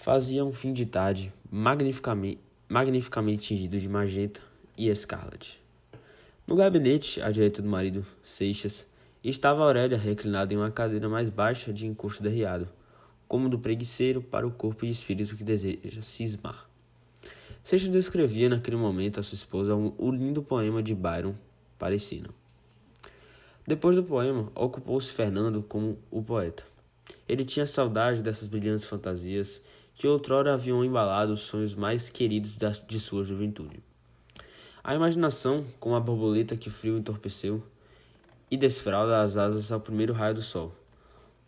Fazia um fim de tarde magnificamente tingido de magenta e escarlate. No gabinete, à direita do marido, Seixas, estava Aurélia reclinada em uma cadeira mais baixa de encosto derriado, como do preguiceiro para o corpo e espírito que deseja cismar. Seixas descrevia naquele momento a sua esposa o lindo poema de Byron, Parisino. Depois do poema, ocupou-se Fernando como o poeta. Ele tinha saudade dessas brilhantes fantasias que outrora haviam embalado os sonhos mais queridos de sua juventude. A imaginação, como a borboleta que o frio entorpeceu, e desfralda as asas ao primeiro raio do sol,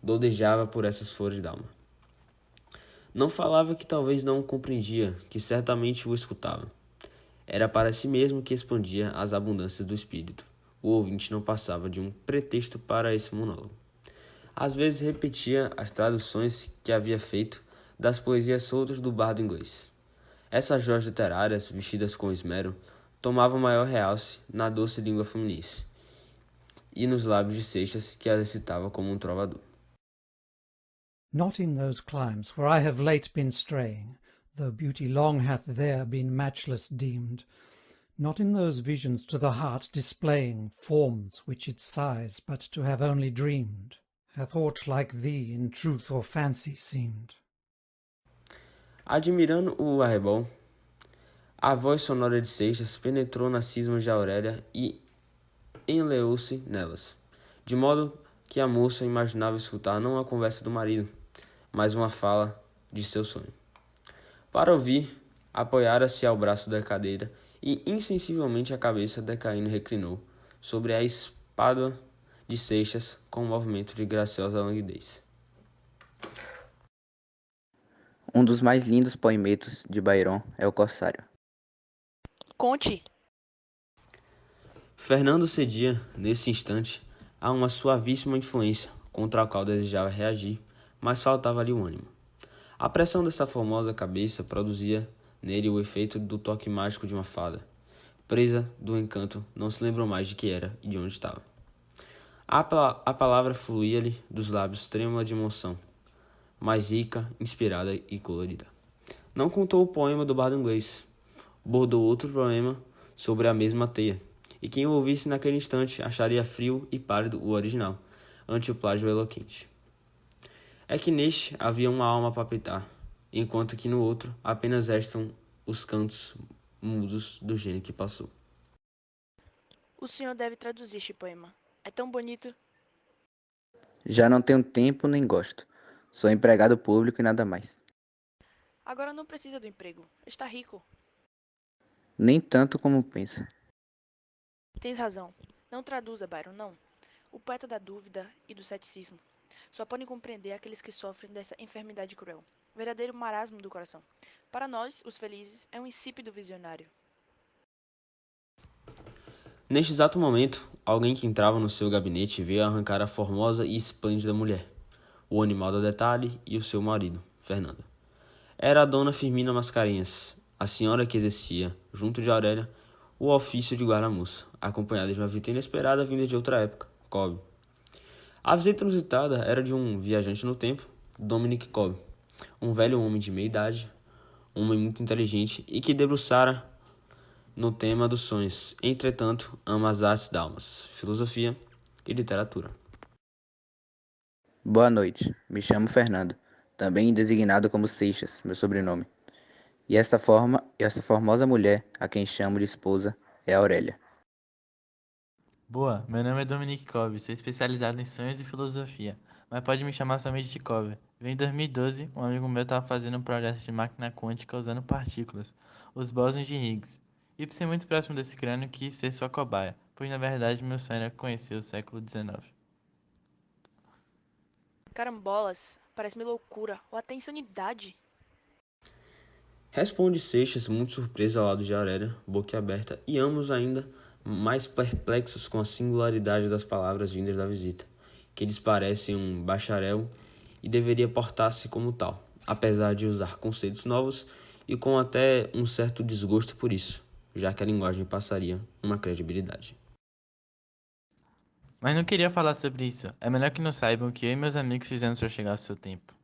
doudejava por essas flores d'alma. Não falava que talvez não o compreendia, que certamente o escutava. Era para si mesmo que expandia as abundâncias do espírito. O ouvinte não passava de um pretexto para esse monólogo. Às vezes repetia as traduções que havia feito das poesias soltas do bardo inglês. Essas joias literárias, vestidas com esmero, tomavam maior realce na doce língua fluminense e nos lábios de Seixas, que as recitava como um trovador. Not in those climes where I have late been straying, though beauty long hath there been matchless deemed, not in those visions to the heart displaying forms which it sighs but to have only dreamed, hath aught like thee in truth or fancy seemed. Admirando o arrebol, a voz sonora de Seixas penetrou nas cismas de Aurélia e enleou-se nelas, de modo que a moça imaginava escutar não a conversa do marido, mas uma fala de seu sonho. Para ouvir, apoiara-se ao braço da cadeira e insensivelmente a cabeça decaindo reclinou sobre a espádua de Seixas com um movimento de graciosa languidez. Um dos mais lindos poemetos de Byron é o Corsário. Conte. Fernando cedia, nesse instante, a uma suavíssima influência contra a qual desejava reagir, mas faltava-lhe o ânimo. A pressão dessa formosa cabeça produzia nele o efeito do toque mágico de uma fada. Presa do encanto, não se lembrou mais de que era e de onde estava. A palavra fluía-lhe dos lábios trêmula de emoção, mais rica, inspirada e colorida. Não contou o poema do bardo inglês. Bordou outro poema sobre a mesma teia, e quem o ouvisse naquele instante acharia frio e pálido o original, ante o plágio eloquente. É que neste havia uma alma a palpitar, enquanto que no outro apenas restam os cantos mudos do gênio que passou. O senhor deve traduzir este poema. É tão bonito. Já não tenho tempo nem gosto. Sou empregado público e nada mais. Agora não precisa do emprego. Está rico. Nem tanto como pensa. Tens razão. Não traduza, Byron, não. O poeta da dúvida e do ceticismo. Só podem compreender aqueles que sofrem dessa enfermidade cruel. Verdadeiro marasmo do coração. Para nós, os felizes, é um insípido visionário. Neste exato momento, alguém que entrava no seu gabinete veio arrancar a formosa e esplêndida mulher, o animal do detalhe e o seu marido, Fernando. Era a dona Firmina Mascarenhas, a senhora que exercia, junto de Aurélia, o ofício de guarda-moça, acompanhada de uma visita inesperada vinda de outra época, Cobb. A visita inusitada era de um viajante no tempo, Dominic Cobb, um velho homem de meia idade, um homem muito inteligente e que debruçara no tema dos sonhos. Entretanto, ama as artes d'almas, filosofia e literatura. Boa noite. Me chamo Fernando, também designado como Seixas, meu sobrenome. E esta formosa mulher, a quem chamo de esposa, é Aurélia. Boa, meu nome é Dominique Cobb, sou especializado em sonhos e filosofia, mas pode me chamar somente de Cobb. Em 2012, um amigo meu estava fazendo um projeto de máquina quântica usando partículas, os bósons de Higgs. E por ser muito próximo desse crânio, quis ser sua cobaia, pois na verdade meu sonho era conhecer o século XIX. Carambolas, parece-me loucura, ou até insanidade. Responde Seixas, muito surpreso ao lado de Aurélia, boquiaberta, e ambos ainda mais perplexos com a singularidade das palavras vindas da visita, que lhes parecem um bacharel e deveria portar-se como tal, apesar de usar conceitos novos e com até um certo desgosto por isso, já que a linguagem passaria uma credibilidade. Mas não queria falar sobre isso, é melhor que não saibam o que eu e meus amigos fizemos para chegar ao seu tempo.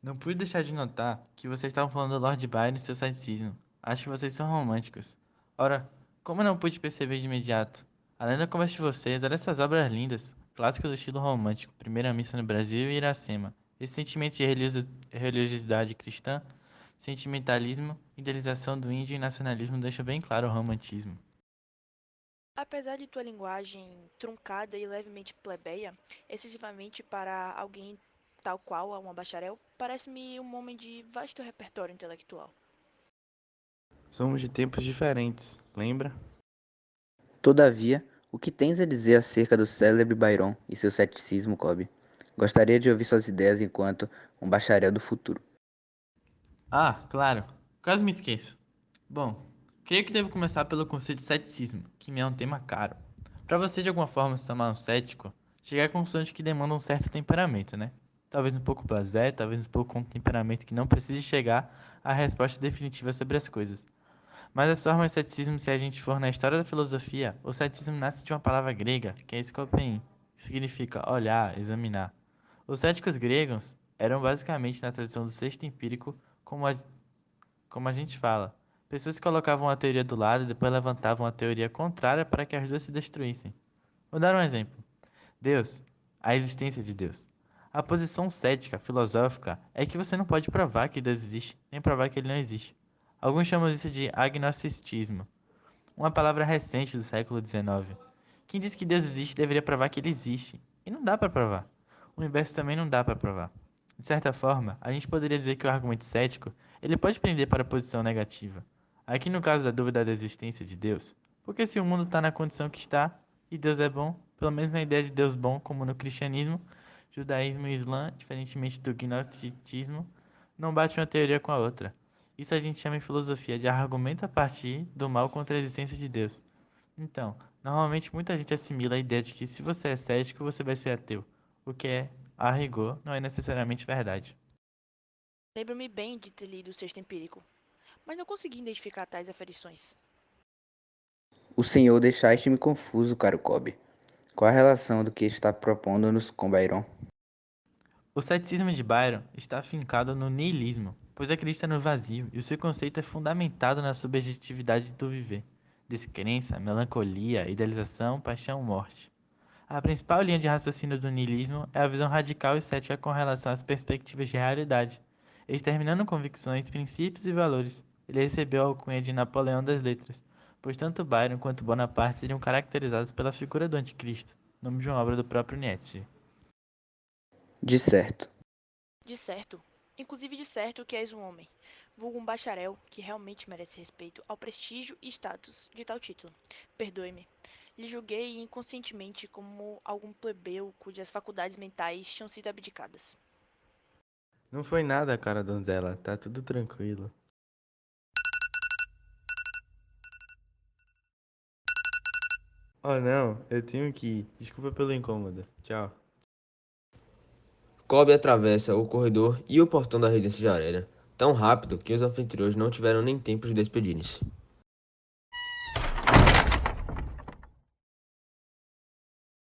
Não pude deixar de notar que vocês estavam falando do Lord Byron e seu ceticismo. Acho que vocês são românticos. Ora, como eu não pude perceber de imediato? Além da conversa de vocês, olha essas obras lindas, clássicos do estilo romântico, Primeira Missa no Brasil e Iracema. Esse sentimento de religiosidade cristã, sentimentalismo, idealização do índio e nacionalismo deixa bem claro o romantismo. Apesar de tua linguagem truncada e levemente plebeia, excessivamente para alguém tal qual a uma bacharel, parece-me um homem de vasto repertório intelectual. Somos de tempos diferentes, lembra? Todavia, o que tens a dizer acerca do célebre Byron e seu ceticismo, Cobb? Gostaria de ouvir suas ideias enquanto um bacharel do futuro. Ah, claro. Quase me esqueço. Bom, creio que devo começar pelo conceito de ceticismo, que me é um tema caro. Para você de alguma forma se tornar um cético, chegar a conclusões que demandam um certo temperamento, né? Talvez um pouco blasé, talvez um pouco com um temperamento que não precise chegar à resposta definitiva sobre as coisas. Mas as formas de ceticismo, se a gente for na história da filosofia, o ceticismo nasce de uma palavra grega, que é skopein, que significa olhar, examinar. Os céticos gregos eram basicamente, na tradição do sexto empírico, como a gente fala. Pessoas que colocavam uma teoria do lado e depois levantavam a teoria contrária para que as duas se destruíssem. Vou dar um exemplo. Deus, a existência de Deus. A posição cética, filosófica, é que você não pode provar que Deus existe, nem provar que ele não existe. Alguns chamam isso de agnosticismo, uma palavra recente do século XIX. Quem diz que Deus existe deveria provar que ele existe, e não dá para provar. O inverso também não dá para provar. De certa forma, a gente poderia dizer que o argumento cético ele pode pender para a posição negativa. Aqui no caso da dúvida da existência de Deus, porque se o mundo está na condição que está e Deus é bom, pelo menos na ideia de Deus bom, como no cristianismo, judaísmo e islã, diferentemente do gnosticismo, não bate uma teoria com a outra. Isso a gente chama em filosofia de argumento a partir do mal contra a existência de Deus. Então, normalmente muita gente assimila a ideia de que se você é cético, você vai ser ateu, o que é, a rigor, não é necessariamente verdade. Lembro-me bem de ter lido o Sexto Empírico, mas não consegui identificar tais aferições. O senhor deixaste-me confuso, caro Cobb. Qual a relação do que está propondo-nos com Byron? O ceticismo de Byron está afincado no niilismo, pois acredita no vazio e o seu conceito é fundamentado na subjetividade do viver, descrença, melancolia, idealização, paixão, morte. A principal linha de raciocínio do niilismo é a visão radical e cética com relação às perspectivas de realidade, exterminando convicções, princípios e valores. Ele recebeu a alcunha de Napoleão das Letras, pois tanto Byron quanto Bonaparte seriam caracterizados pela figura do Anticristo, nome de uma obra do próprio Nietzsche. De certo. De certo, inclusive de certo que és um homem, vulgo um bacharel que realmente merece respeito ao prestígio e status de tal título. Perdoe-me. Lhe julguei inconscientemente como algum plebeu cujas faculdades mentais tinham sido abdicadas. Não foi nada, cara donzela, tá tudo tranquilo. Oh não, eu tenho que ir. Desculpa pelo incômodo. Tchau. Cobb atravessa o corredor e o portão da residência de Aurélia, tão rápido que os anfitriões não tiveram nem tempo de despedirem-se.